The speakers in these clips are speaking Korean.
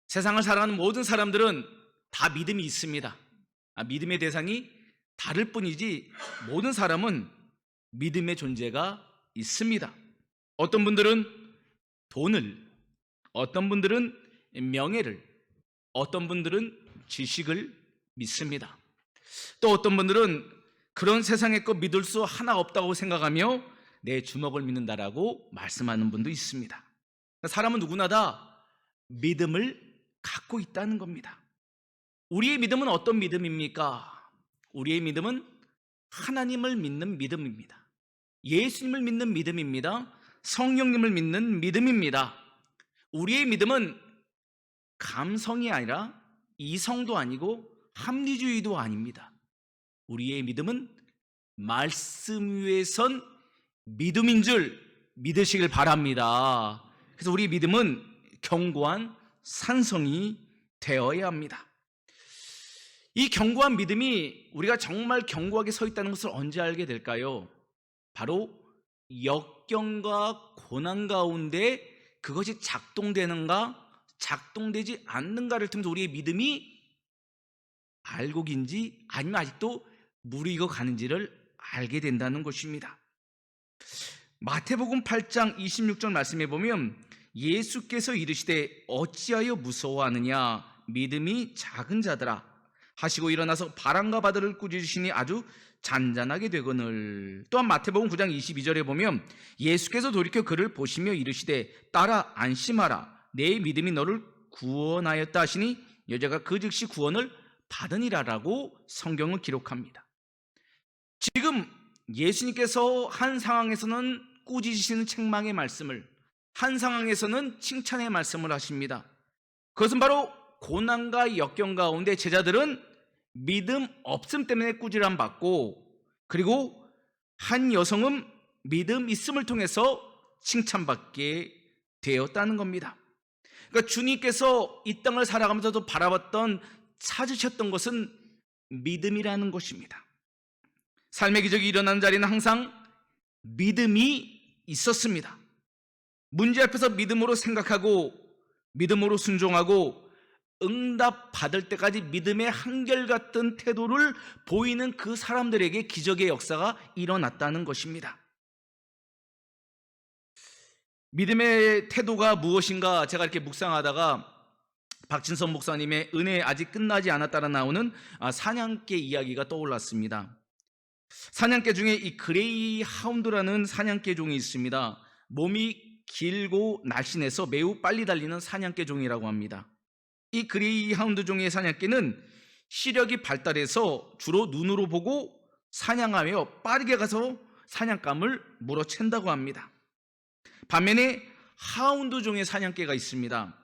세상을 살아가는 모든 사람들은 다 믿음이 있습니다. 믿음의 대상이 다를 뿐이지 모든 사람은 믿음의 존재가 있습니다. 어떤 분들은 돈을, 어떤 분들은 명예를, 어떤 분들은 지식을 믿습니다. 또 어떤 분들은 그런 세상의 것 믿을 수 하나 없다고 생각하며 내 주먹을 믿는다라고 말씀하는 분도 있습니다. 사람은 누구나 다 믿음을 갖고 있다는 겁니다. 우리의 믿음은 어떤 믿음입니까? 우리의 믿음은 하나님을 믿는 믿음입니다. 예수님을 믿는 믿음입니다. 성령님을 믿는 믿음입니다. 우리의 믿음은 감성이 아니라 이성도 아니고 합리주의도 아닙니다. 우리의 믿음은 말씀 위에 선 믿음인 줄 믿으시길 바랍니다. 그래서 우리의 믿음은 견고한 산성이 되어야 합니다. 이 견고한 믿음이 우리가 정말 견고하게 서 있다는 것을 언제 알게 될까요? 바로 역경과 고난 가운데 그것이 작동되는가 작동되지 않는가를 통해서 우리의 믿음이 알곡인지 아니면 아직도 무르익어 가는지를 알게 된다는 것입니다. 마태복음 8장 26절 말씀해 보면 예수께서 이르시되 어찌하여 무서워하느냐 믿음이 작은 자들아 하시고 일어나서 바람과 바다를 꾸짖으시니 아주 잔잔하게 되거늘. 또한 마태복음 9장 22절에 보면 예수께서 돌이켜 그를 보시며 이르시되 딸아 안심하라 내 믿음이 너를 구원하였다 하시니 여자가 그 즉시 구원을 받으니라라고 성경은 기록합니다. 지금 예수님께서 한 상황에서는 꾸짖으시는 책망의 말씀을, 한 상황에서는 칭찬의 말씀을 하십니다. 그것은 바로 고난과 역경 가운데 제자들은 믿음 없음 때문에 꾸지람 받고, 그리고 한 여성은 믿음 있음을 통해서 칭찬받게 되었다는 겁니다. 그러니까 주님께서 이 땅을 살아가면서도 바라봤던, 찾으셨던 것은 믿음이라는 것입니다. 삶의 기적이 일어나는 자리는 항상 믿음이 있었습니다. 문제 앞에서 믿음으로 생각하고 믿음으로 순종하고 응답 받을 때까지 믿음의 한결같은 태도를 보이는 그 사람들에게 기적의 역사가 일어났다는 것입니다. 믿음의 태도가 무엇인가 제가 이렇게 묵상하다가 박진선 목사님의 은혜 아직 끝나지 않았다라 나오는 사냥개 이야기가 떠올랐습니다. 사냥개 중에 이 그레이 하운드라는 사냥개 종이 있습니다. 몸이 길고 날씬해서 매우 빨리 달리는 사냥개 종이라고 합니다. 이 그레이 하운드 종의 사냥개는 시력이 발달해서 주로 눈으로 보고 사냥하며 빠르게 가서 사냥감을 물어챈다고 합니다. 반면에 하운드 종의 사냥개가 있습니다.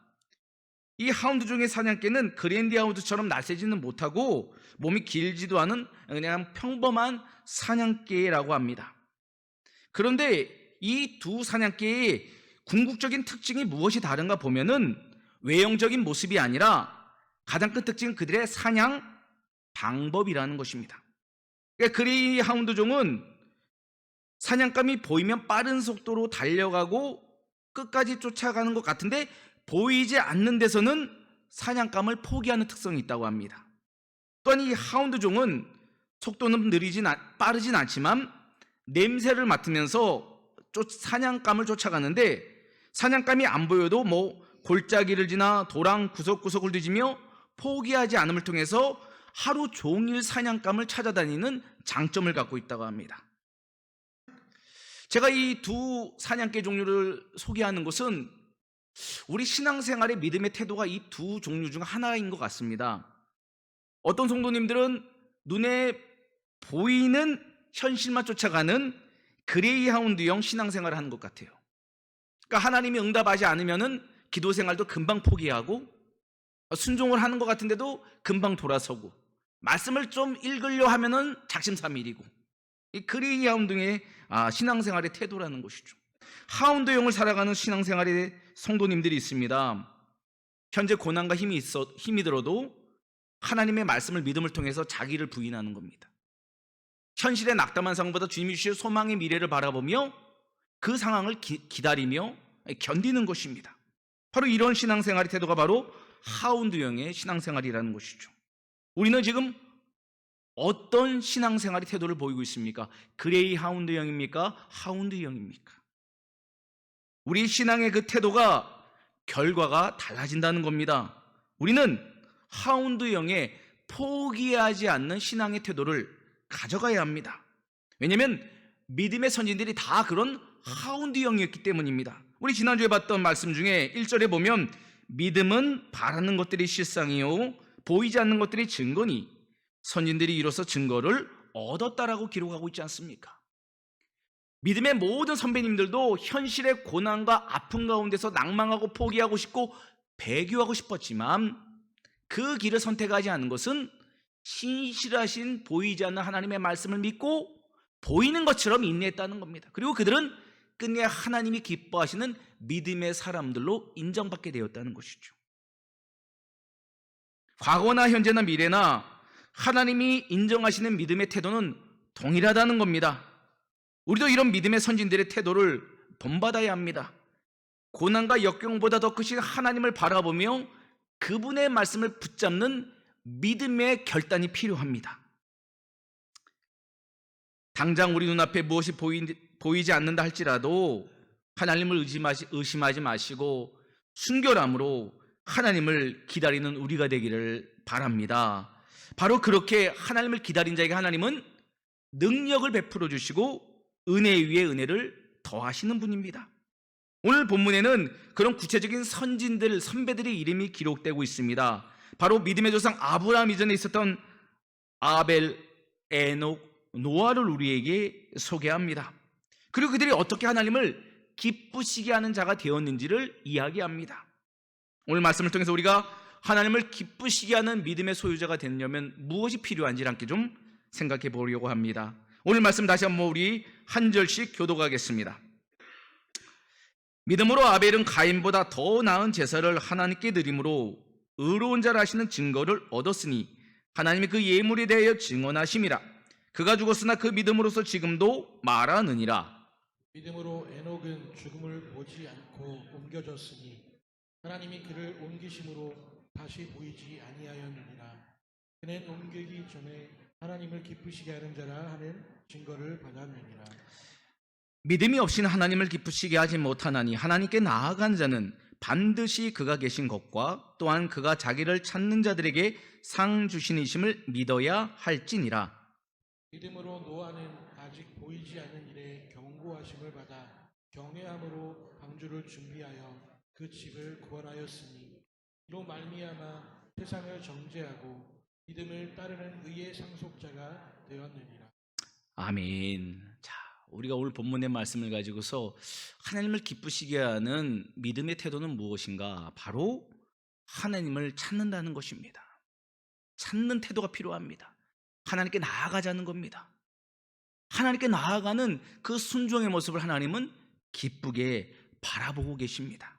이 하운드 종의 사냥개는 그랜디 하운드처럼 날쌔지는 못하고 몸이 길지도 않은 그냥 평범한 사냥개라고 합니다. 그런데 이 두 사냥개의 궁극적인 특징이 무엇이 다른가 보면은 외형적인 모습이 아니라 가장 큰 특징은 그들의 사냥 방법이라는 것입니다. 그러니까 그레이 하운드 종은 사냥감이 보이면 빠른 속도로 달려가고 끝까지 쫓아가는 것 같은데 보이지 않는 데서는 사냥감을 포기하는 특성이 있다고 합니다. 또한 이 하운드 종은 속도는 빠르진 않지만 냄새를 맡으면서 사냥감을 쫓아가는데 사냥감이 안 보여도 골짜기를 지나 도랑 구석구석을 뒤지며 포기하지 않음을 통해서 하루 종일 사냥감을 찾아다니는 장점을 갖고 있다고 합니다. 제가 이 두 사냥개 종류를 소개하는 것은 우리 신앙생활의 믿음의 태도가 이 두 종류 중 하나인 것 같습니다. 어떤 성도님들은 눈에 보이는 현실만 쫓아가는 그레이하운드형 신앙생활을 하는 것 같아요. 그러니까 하나님이 응답하지 않으면은 기도 생활도 금방 포기하고 순종을 하는 것 같은데도 금방 돌아서고 말씀을 좀 읽으려 하면은 작심삼일이고 이 그레이하운드의 신앙생활의 태도라는 것이죠. 하운드형을 살아가는 신앙생활의 성도님들이 있습니다. 현재 고난과 힘이 들어도 하나님의 말씀을 믿음을 통해서 자기를 부인하는 겁니다. 현실의 낙담한 상황보다 주님이 주실 소망의 미래를 바라보며 그 상황을 기다리며 견디는 것입니다. 바로 이런 신앙생활의 태도가 바로 하운드형의 신앙생활이라는 것이죠. 우리는 지금 어떤 신앙생활의 태도를 보이고 있습니까? 그레이 하운드형입니까? 하운드형입니까? 우리 신앙의 그 태도가 결과가 달라진다는 겁니다. 우리는 하운드형의 포기하지 않는 신앙의 태도를 가져가야 합니다. 왜냐하면 믿음의 선진들이 다 그런 하운드형이었기 때문입니다. 우리 지난주에 봤던 말씀 중에 1절에 보면 믿음은 바라는 것들이 실상이요 보이지 않는 것들이 증거니 선진들이 이로써 증거를 얻었다라고 기록하고 있지 않습니까? 믿음의 모든 선배님들도 현실의 고난과 아픔 가운데서 낭망하고 포기하고 싶고 배교하고 싶었지만 그 길을 선택하지 않은 것은 신실하신 보이지 않는 하나님의 말씀을 믿고 보이는 것처럼 인내했다는 겁니다. 그리고 그들은 끝내 하나님이 기뻐하시는 믿음의 사람들로 인정받게 되었다는 것이죠. 과거나 현재나 미래나 하나님이 인정하시는 믿음의 태도는 동일하다는 겁니다. 우리도 이런 믿음의 선진들의 태도를 본받아야 합니다. 고난과 역경보다 더 크신 하나님을 바라보며 그분의 말씀을 붙잡는 믿음의 결단이 필요합니다. 당장 우리 눈앞에 무엇이 보이지 않는다 할지라도 하나님을 의심하지 마시고 순결함으로 하나님을 기다리는 우리가 되기를 바랍니다. 바로 그렇게 하나님을 기다린 자에게 하나님은 능력을 베풀어 주시고 은혜 위에 은혜를 더하시는 분입니다. 오늘 본문에는 그런 구체적인 선진들, 선배들의 이름이 기록되고 있습니다. 바로 믿음의 조상 아브라함 이전에 있었던 아벨, 에녹, 노아를 우리에게 소개합니다. 그리고 그들이 어떻게 하나님을 기쁘시게 하는 자가 되었는지를 이야기합니다. 오늘 말씀을 통해서 우리가 하나님을 기쁘시게 하는 믿음의 소유자가 되려면 무엇이 필요한지 함께 좀 생각해 보려고 합니다. 오늘 말씀 다시 한번 우리 한 절씩 교독하겠습니다. 믿음으로 아벨은 가인보다 더 나은 제사를 하나님께 드림으로 의로운 자라 하시는 증거를 얻었으니 하나님이 그 예물에 대하여 증언하심이라. 그가 죽었으나 그 믿음으로서 지금도 말하느니라. 믿음으로 에녹은 죽음을 보지 않고 옮겨졌으니 하나님이 그를 옮기심으로 다시 보이지 아니하였느니라. 그는 옮기기 전에 하나님을 기쁘시게 하는 자라 하는 증거를 받았느니라. 믿음이 없이는 하나님을 기쁘시게 하지 못하나니 하나님께 나아간 자는 반드시 그가 계신 것과 또한 그가 자기를 찾는 자들에게 상 주시니심을 믿어야 할지니라. 믿음으로 노아는 아직 보이지 않는 일에 경고하심을 받아 경외함으로 방주를 준비하여 그 집을 구원하였으니 이로 말미암아 세상을 정죄하고 믿음을 따르는 의의 상속자가 되었느니라. 아멘. 자, 우리가 오늘 본문의 말씀을 가지고서 하나님을 기쁘시게 하는 믿음의 태도는 무엇인가? 바로 하나님을 찾는다는 것입니다. 찾는 태도가 필요합니다. 하나님께 나아가자는 겁니다. 하나님께 나아가는 그 순종의 모습을 하나님은 기쁘게 바라보고 계십니다.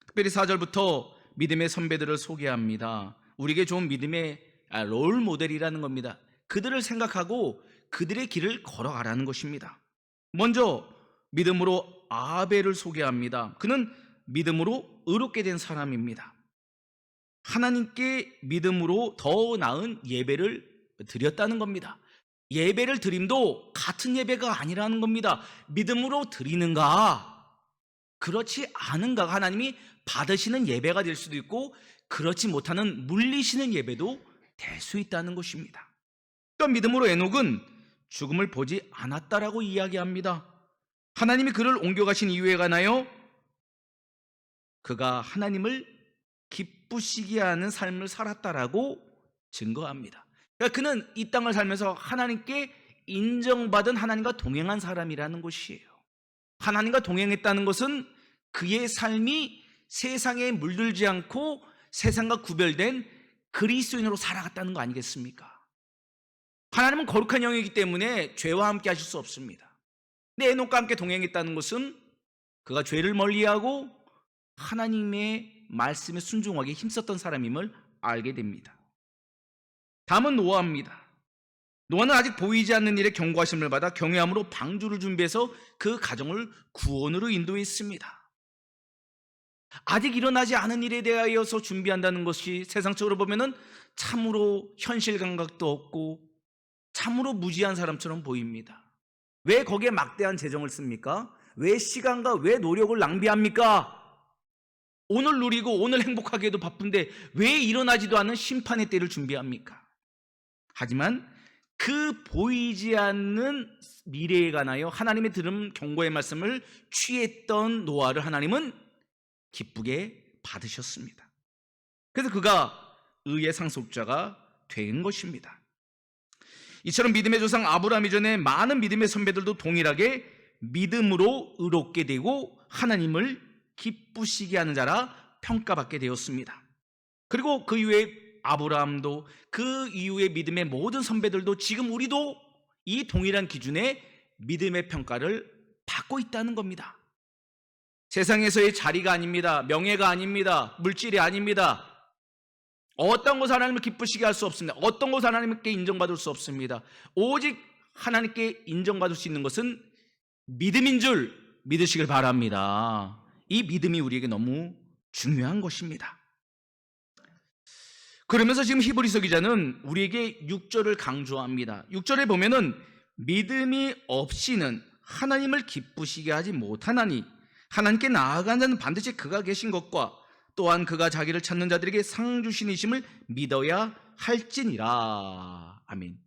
특별히 4절부터 믿음의 선배들을 소개합니다. 우리에게 좋은 믿음의 롤 모델이라는 겁니다. 그들을 생각하고 그들의 길을 걸어가라는 것입니다. 먼저 믿음으로 아벨을 소개합니다. 그는 믿음으로 의롭게 된 사람입니다. 하나님께 믿음으로 더 나은 예배를 드렸다는 겁니다. 예배를 드림도 같은 예배가 아니라는 겁니다. 믿음으로 드리는가, 그렇지 않은가가 하나님이 받으시는 예배가 될 수도 있고 그렇지 못하는 물리시는 예배도 될 수 있다는 것입니다. 또 믿음으로 에녹은 죽음을 보지 않았다라고 이야기합니다. 하나님이 그를 옮겨가신 이유에 관하여 그가 하나님을 기쁘시게 하는 삶을 살았다라고 증거합니다. 그러니까 그는 이 땅을 살면서 하나님께 인정받은 하나님과 동행한 사람이라는 것이에요. 하나님과 동행했다는 것은 그의 삶이 세상에 물들지 않고 세상과 구별된 그리스도인으로 살아갔다는 거 아니겠습니까? 하나님은 거룩한 영이기 때문에 죄와 함께 하실 수 없습니다. 근데 에녹과 함께 동행했다는 것은 그가 죄를 멀리하고 하나님의 말씀에 순종하게 힘썼던 사람임을 알게 됩니다. 다음은 노아입니다. 노아는 아직 보이지 않는 일에 경고하심을 받아 경외함으로 방주를 준비해서 그 가정을 구원으로 인도했습니다. 아직 일어나지 않은 일에 대하여서 준비한다는 것이 세상적으로 보면은 참으로 현실 감각도 없고 참으로 무지한 사람처럼 보입니다. 왜 거기에 막대한 재정을 씁니까? 왜 시간과 왜 노력을 낭비합니까? 오늘 누리고 오늘 행복하기에도 바쁜데 왜 일어나지도 않은 심판의 때를 준비합니까? 하지만 그 보이지 않는 미래에 관하여 하나님의 들은 경고의 말씀을 취했던 노아를 하나님은 기쁘게 받으셨습니다. 그래서 그가 의의 상속자가 된 것입니다. 이처럼 믿음의 조상 아브라함 이전에 많은 믿음의 선배들도 동일하게 믿음으로 의롭게 되고 하나님을 기쁘시게 하는 자라 평가받게 되었습니다. 그리고 그 이후에 아브라함도 그 이후에 믿음의 모든 선배들도 지금 우리도 이 동일한 기준의 믿음의 평가를 받고 있다는 겁니다. 세상에서의 자리가 아닙니다. 명예가 아닙니다. 물질이 아닙니다. 어떤 것을 하나님을 기쁘시게 할 수 없습니다. 어떤 것을 하나님께 인정받을 수 없습니다. 오직 하나님께 인정받을 수 있는 것은 믿음인 줄 믿으시길 바랍니다. 이 믿음이 우리에게 너무 중요한 것입니다. 그러면서 지금 히브리서 기자는 우리에게 6절을 강조합니다. 6절에 보면은 믿음이 없이는 하나님을 기쁘시게 하지 못하나니 하나님께 나아가는 자는 반드시 그가 계신 것과 또한 그가 자기를 찾는 자들에게 상 주시니심을 믿어야 할지니라. 아멘.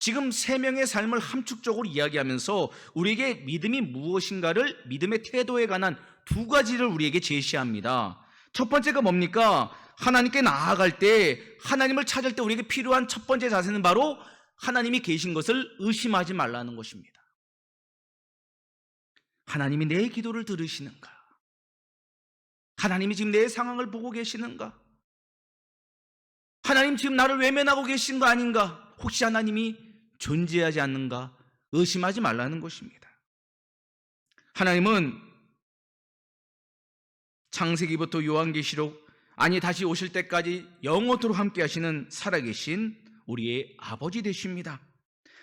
지금 세 명의 삶을 함축적으로 이야기하면서 우리에게 믿음이 무엇인가를 믿음의 태도에 관한 두 가지를 우리에게 제시합니다. 첫 번째가 뭡니까? 하나님께 나아갈 때, 하나님을 찾을 때 우리에게 필요한 첫 번째 자세는 바로 하나님이 계신 것을 의심하지 말라는 것입니다. 하나님이 내 기도를 들으시는가? 하나님이 지금 내 상황을 보고 계시는가? 하나님 지금 나를 외면하고 계신 거 아닌가? 혹시 하나님이 존재하지 않는가? 의심하지 말라는 것입니다. 하나님은 창세기부터 요한계시록, 아니 다시 오실 때까지 영원토록 함께 하시는 살아계신 우리의 아버지 되십니다.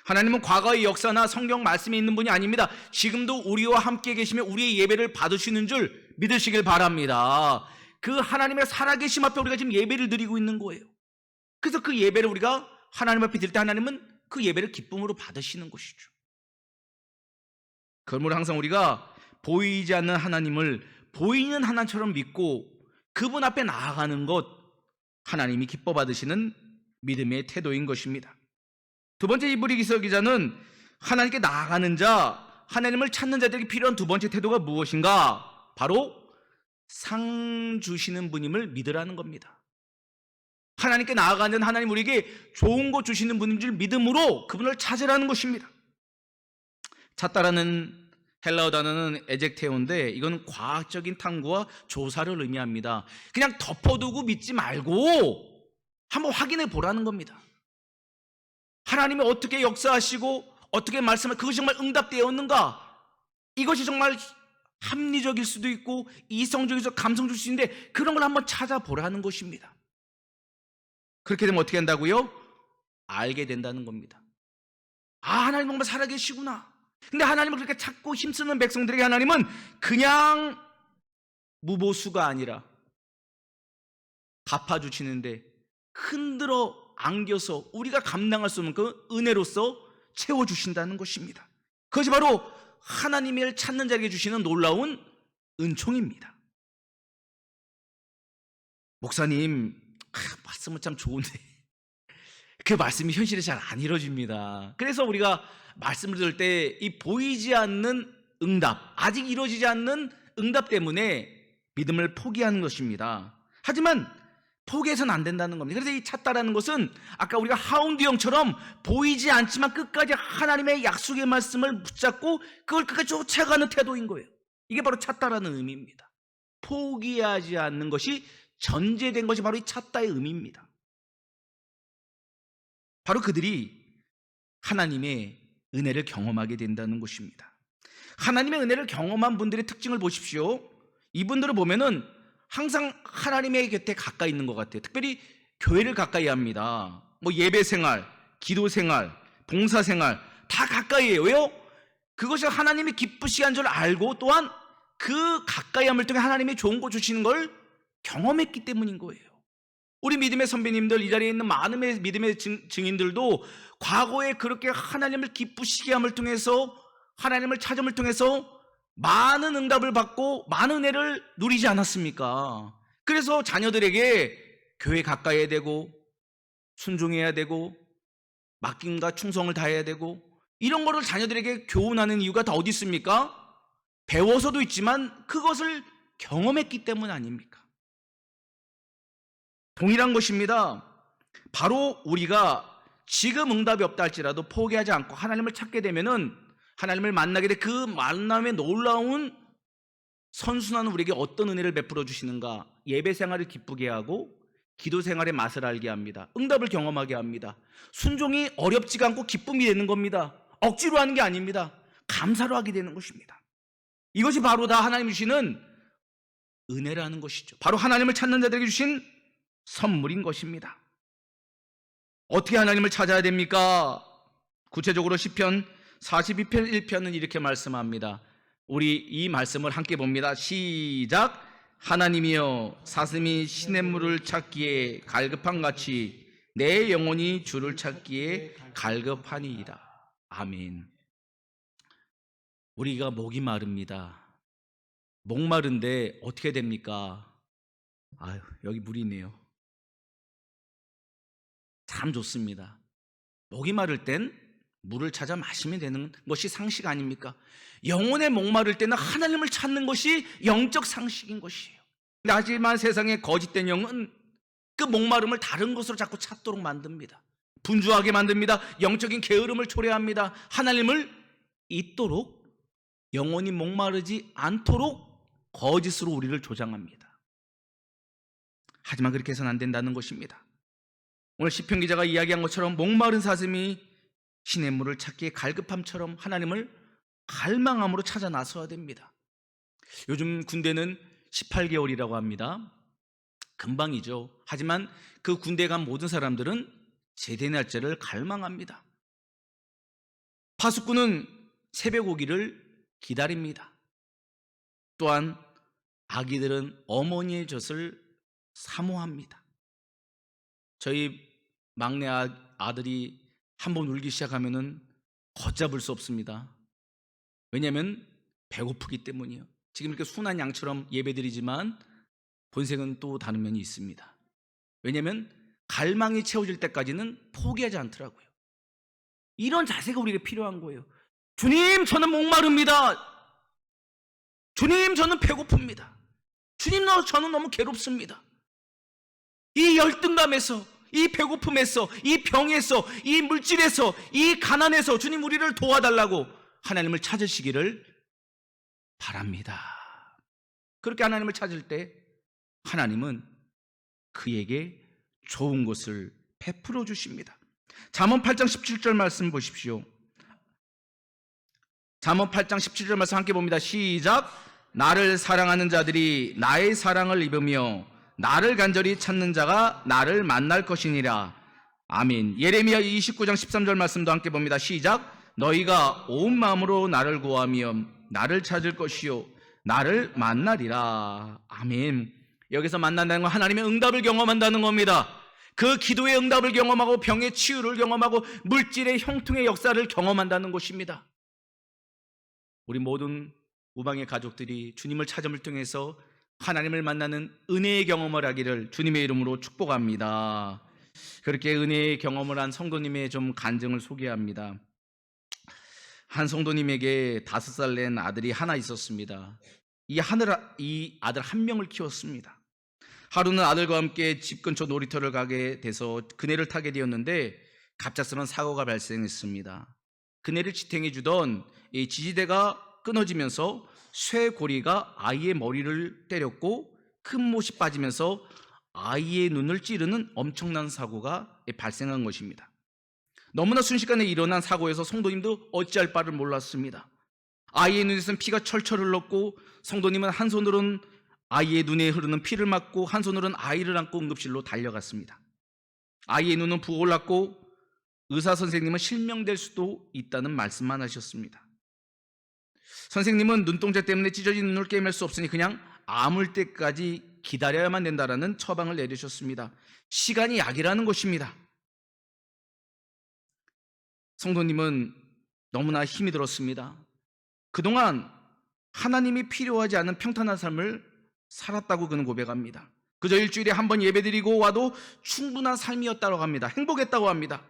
하나님은 과거의 역사나 성경 말씀에 있는 분이 아닙니다. 지금도 우리와 함께 계시며 우리의 예배를 받으시는 줄 믿으시길 바랍니다. 그 하나님의 살아계심 앞에 우리가 지금 예배를 드리고 있는 거예요. 그래서 그 예배를 우리가 하나님 앞에 드릴 때 하나님은 그 예배를 기쁨으로 받으시는 것이죠. 그러므로 항상 우리가 보이지 않는 하나님을 보이는 하나님처럼 믿고 그분 앞에 나아가는 것, 하나님이 기뻐 받으시는 믿음의 태도인 것입니다. 두 번째 히브리서 기자는 하나님께 나아가는 자, 하나님을 찾는 자들에게 필요한 두 번째 태도가 무엇인가? 바로 상 주시는 분임을 믿으라는 겁니다. 하나님께 나아가는 하나님 우리에게 좋은 것 주시는 분인 줄 믿음으로 그분을 찾으라는 것입니다. 찾다라는 헬라어 단어는 에젝테오인데 이건 과학적인 탐구와 조사를 의미합니다. 그냥 덮어두고 믿지 말고 한번 확인해 보라는 겁니다. 하나님이 어떻게 역사하시고 어떻게 말씀을, 그것이 정말 응답되었는가? 이것이 정말 합리적일 수도 있고 이성적이서 감성적일 수 있는데 그런 걸 한번 찾아보라는 것입니다. 그렇게 되면 어떻게 한다고요? 알게 된다는 겁니다. 아, 하나님 정말 살아계시구나. 근데 하나님을 그렇게 찾고 힘쓰는 백성들에게 하나님은 그냥 무보수가 아니라 갚아주시는데 흔들어 안겨서 우리가 감당할 수 없는 그 은혜로서 채워주신다는 것입니다. 그것이 바로 하나님을 찾는 자에게 주시는 놀라운 은총입니다. 목사님, 말씀은 참 좋은데 그 말씀이 현실에 잘 안 이루어집니다. 그래서 우리가 말씀을 들을 때 이 보이지 않는 응답, 아직 이루어지지 않는 응답 때문에 믿음을 포기하는 것입니다. 하지만 포기해서는 안 된다는 겁니다. 그래서 이 찾다라는 것은 아까 우리가 하운드형처럼 보이지 않지만 끝까지 하나님의 약속의 말씀을 붙잡고 그걸 끝까지 쫓아가는 태도인 거예요. 이게 바로 찾다라는 의미입니다. 포기하지 않는 것이 전제된 것이 바로 이 찾다의 의미입니다. 바로 그들이 하나님의 은혜를 경험하게 된다는 것입니다. 하나님의 은혜를 경험한 분들의 특징을 보십시오. 이분들을 보면은 항상 하나님의 곁에 가까이 있는 것 같아요. 특별히 교회를 가까이 합니다. 뭐 예배 생활, 기도 생활, 봉사 생활 다 가까이 해요. 왜요? 그것이 하나님이 기쁘시게 한 줄 알고 또한 그 가까이함을 통해 하나님이 좋은 거 주시는 걸 경험했기 때문인 거예요. 우리 믿음의 선배님들, 이 자리에 있는 많은 믿음의 증인들도 과거에 그렇게 하나님을 기쁘시게 함을 통해서, 하나님을 찾음을 통해서 많은 응답을 받고 많은 은혜를 누리지 않았습니까? 그래서 자녀들에게 교회 가까이 해야 되고 순종해야 되고 맡김과 충성을 다해야 되고 이런 거를 자녀들에게 교훈하는 이유가 다 어디 있습니까? 배워서도 있지만 그것을 경험했기 때문 아닙니까? 동일한 것입니다. 바로 우리가 지금 응답이 없다 할지라도 포기하지 않고 하나님을 찾게 되면은, 하나님을 만나게 돼 그 만남의 놀라운 선순환은 우리에게 어떤 은혜를 베풀어 주시는가? 예배 생활을 기쁘게 하고 기도 생활의 맛을 알게 합니다. 응답을 경험하게 합니다. 순종이 어렵지가 않고 기쁨이 되는 겁니다. 억지로 하는 게 아닙니다. 감사로 하게 되는 것입니다. 이것이 바로 다 하나님 주시는 은혜라는 것이죠. 바로 하나님을 찾는 자들에게 주신 선물인 것입니다. 어떻게 하나님을 찾아야 됩니까? 구체적으로 시편 42편 1편은 이렇게 말씀합니다. 우리 이 말씀을 함께 봅니다. 시작. 하나님이여, 사슴이 시냇물을 찾기에 갈급한 같이 내 영혼이 주를 찾기에 갈급하니이다. 아멘. 우리가 목이 마릅니다. 목 마른데 어떻게 됩니까? 아유, 여기 물이 있네요. 참 좋습니다. 목이 마를 땐 물을 찾아 마시면 되는 것이 상식 아닙니까? 영혼의 목마를 때는 하나님을 찾는 것이 영적 상식인 것이에요. 하지만 세상의 거짓된 영은 그 목마름을 다른 것으로 자꾸 찾도록 만듭니다. 분주하게 만듭니다. 영적인 게으름을 초래합니다. 하나님을 잊도록, 영혼이 목마르지 않도록 거짓으로 우리를 조장합니다. 하지만 그렇게 해서는 안 된다는 것입니다. 오늘 시편 기자가 이야기한 것처럼 목마른 사슴이 시냇물을 찾기에 갈급함처럼 하나님을 갈망함으로 찾아 나서야 됩니다. 요즘 군대는 18개월이라고 합니다. 금방이죠. 하지만 그 군대에 간 모든 사람들은 제대 날짜를 갈망합니다. 파수꾼은 새벽 오기를 기다립니다. 또한 아기들은 어머니의 젖을 사모합니다. 저희 막내 아들이 한번 울기 시작하면은 걷잡을 수 없습니다. 왜냐하면 배고프기 때문이에요. 지금 이렇게 순한 양처럼 예배드리지만 본색은 또 다른 면이 있습니다. 왜냐하면 갈망이 채워질 때까지는 포기하지 않더라고요. 이런 자세가 우리에게 필요한 거예요. 주님, 저는 목마릅니다. 주님, 저는 배고픕니다. 주님, 저는 너무 괴롭습니다. 이 열등감에서, 이 배고픔에서, 이 병에서, 이 물질에서, 이 가난에서 주님 우리를 도와달라고 하나님을 찾으시기를 바랍니다. 그렇게 하나님을 찾을 때 하나님은 그에게 좋은 것을 베풀어 주십니다. 잠언 8장 17절 말씀 보십시오. 잠언 8장 17절 말씀 함께 봅니다. 시작. 나를 사랑하는 자들이 나의 사랑을 입으며 나를 간절히 찾는 자가 나를 만날 것이니라. 아멘. 예레미야 29장 13절 말씀도 함께 봅니다. 시작. 너희가 온 마음으로 나를 구하며 나를 찾을 것이요 나를 만나리라. 아멘. 여기서 만난다는 건 하나님의 응답을 경험한다는 겁니다. 그 기도의 응답을 경험하고 병의 치유를 경험하고 물질의 형통의 역사를 경험한다는 것입니다. 우리 모든 우방의 가족들이 주님을 찾음을 통해서 하나님을 만나는 은혜의 경험을 하기를 주님의 이름으로 축복합니다. 그렇게 은혜의 경험을 한 성도님의 좀 간증을 소개합니다. 한 성도님에게 5살 된 아들이 하나 있었습니다. 이 아들 한 명을 키웠습니다. 하루는 아들과 함께 집 근처 놀이터를 가게 돼서 그네를 타게 되었는데 갑작스러운 사고가 발생했습니다. 그네를 지탱해 주던 이 지지대가 끊어지면서 쇠고리가 아이의 머리를 때렸고 큰 못이 빠지면서 아이의 눈을 찌르는 엄청난 사고가 발생한 것입니다. 너무나 순식간에 일어난 사고에서 성도님도 어찌할 바를 몰랐습니다. 아이의 눈에서는 피가 철철 흘렀고 성도님은 한 손으로는 아이의 눈에 흐르는 피를 막고 한 손으로는 아이를 안고 응급실로 달려갔습니다. 아이의 눈은 부어올랐고 의사 선생님은 실명될 수도 있다는 말씀만 하셨습니다. 선생님은 눈동자 때문에 찢어진 눈을 꿰맬 수 없으니 그냥 아물 때까지 기다려야만 된다라는 처방을 내리셨습니다. 시간이 약이라는 것입니다. 성도님은 너무나 힘이 들었습니다. 그동안 하나님이 필요하지 않은 평탄한 삶을 살았다고 그는 고백합니다. 그저 일주일에 한 번 예배드리고 와도 충분한 삶이었다고 합니다. 행복했다고 합니다.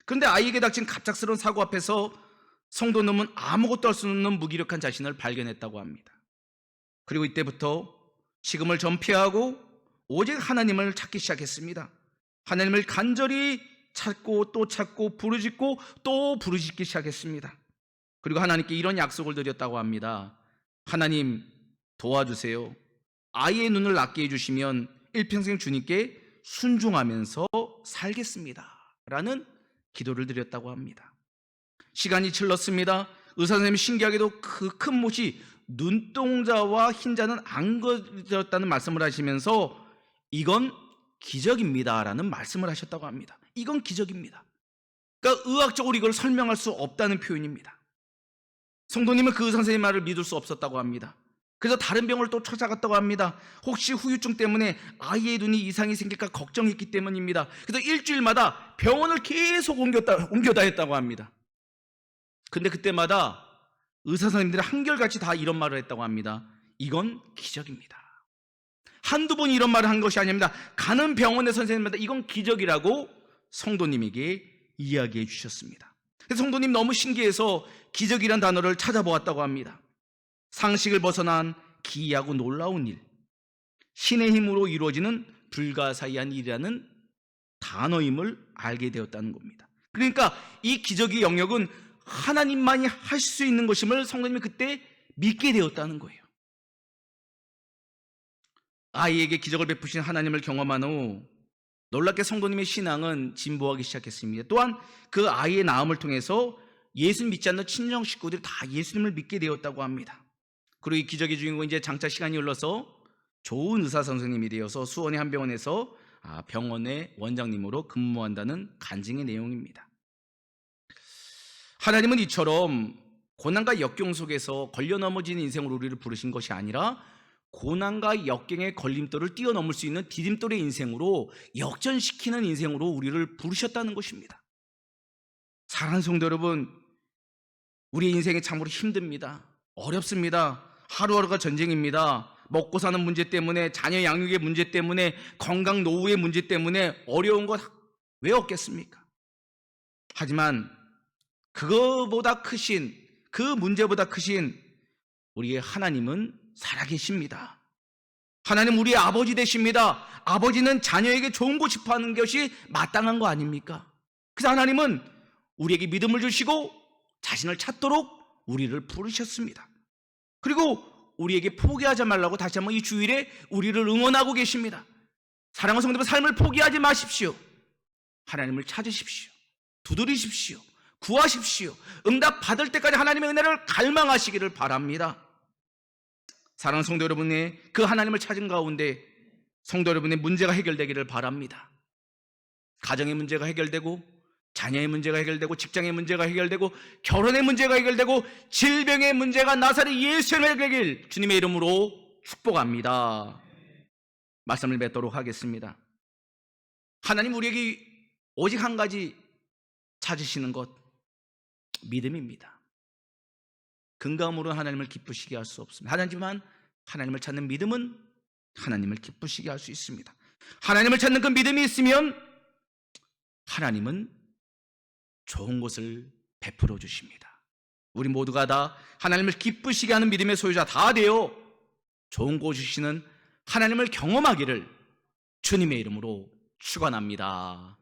그런데 아이에게 닥친 갑작스러운 사고 앞에서 성도님은 아무것도 할 수 없는 무기력한 자신을 발견했다고 합니다. 그리고 이때부터 지금을 전폐하고 오직 하나님을 찾기 시작했습니다. 하나님을 간절히 찾고 또 찾고 부르짖고 또 부르짖기 시작했습니다. 그리고 하나님께 이런 약속을 드렸다고 합니다. 하나님 도와주세요. 아이의 눈을 낫게 해주시면 일평생 주님께 순종하면서 살겠습니다 라는 기도를 드렸다고 합니다. 시간이 흘렀습니다. 의사선생님이 신기하게도 그 큰 못이 눈동자와 흰자는 안 거졌다는 말씀을 하시면서 이건 기적입니다 라는 말씀을 하셨다고 합니다. 이건 기적입니다. 그러니까 의학적으로 이걸 설명할 수 없다는 표현입니다. 성도님은 그 의사선생님 말을 믿을 수 없었다고 합니다. 그래서 다른 병을 또 찾아갔다고 합니다. 혹시 후유증 때문에 아이의 눈이 이상이 생길까 걱정했기 때문입니다. 그래서 일주일마다 병원을 계속 옮겨다 했다고 합니다. 근데 그때마다 의사선생님들이 한결같이 다 이런 말을 했다고 합니다. 이건 기적입니다. 한두 번 이런 말을 한 것이 아닙니다. 가는 병원의 선생님마다 이건 기적이라고 성도님에게 이야기해 주셨습니다. 그래서 성도님 너무 신기해서 기적이란 단어를 찾아보았다고 합니다. 상식을 벗어난 기이하고 놀라운 일, 신의 힘으로 이루어지는 불가사의한 일이라는 단어임을 알게 되었다는 겁니다. 그러니까 이 기적의 영역은 하나님만이 할 수 있는 것임을 성도님이 그때 믿게 되었다는 거예요. 아이에게 기적을 베푸신 하나님을 경험한 후 놀랍게 성도님의 신앙은 진보하기 시작했습니다. 또한 그 아이의 낳음을 통해서 예수 믿지 않는 친정 식구들이 다 예수님을 믿게 되었다고 합니다. 그리고 이 기적의 주인공은 이제 장차 시간이 흘러서 좋은 의사 선생님이 되어서 수원의 한 병원에서 병원의 원장님으로 근무한다는 간증의 내용입니다. 하나님은 이처럼 고난과 역경 속에서 걸려 넘어지는 인생으로 우리를 부르신 것이 아니라 고난과 역경의 걸림돌을 뛰어넘을 수 있는 디딤돌의 인생으로 역전시키는 인생으로 우리를 부르셨다는 것입니다. 사랑하는 성도 여러분, 우리의 인생이 참으로 힘듭니다. 어렵습니다. 하루하루가 전쟁입니다. 먹고 사는 문제 때문에, 자녀 양육의 문제 때문에, 건강 노후의 문제 때문에 어려운 것 왜 없겠습니까? 하지만 그거보다 크신, 그 문제보다 크신 우리의 하나님은 살아계십니다. 하나님 우리의 아버지 되십니다. 아버지는 자녀에게 좋은 거 싶어 하는 것이 마땅한 거 아닙니까? 그래서 하나님은 우리에게 믿음을 주시고 자신을 찾도록 우리를 부르셨습니다. 그리고 우리에게 포기하지 말라고 다시 한번 이 주일에 우리를 응원하고 계십니다. 사랑하는 성도들, 삶을 포기하지 마십시오. 하나님을 찾으십시오. 두드리십시오. 구하십시오. 응답 받을 때까지 하나님의 은혜를 갈망하시기를 바랍니다. 사랑하는 성도 여러분의 그 하나님을 찾은 가운데 성도 여러분의 문제가 해결되기를 바랍니다. 가정의 문제가 해결되고, 자녀의 문제가 해결되고, 직장의 문제가 해결되고, 결혼의 문제가 해결되고, 질병의 문제가 나사렛 예수의 해결되길 주님의 이름으로 축복합니다. 말씀을 맺도록 하겠습니다. 하나님 우리에게 오직 한 가지 찾으시는 것, 믿음입니다. 근감으로 하나님을 기쁘시게 할 수 없습니다. 하지만 하나님을 찾는 믿음은 하나님을 기쁘시게 할 수 있습니다. 하나님을 찾는 그 믿음이 있으면 하나님은 좋은 것을 베풀어 주십니다. 우리 모두가 다 하나님을 기쁘시게 하는 믿음의 소유자 다 되어 좋은 것 주시는 하나님을 경험하기를 주님의 이름으로 축원합니다.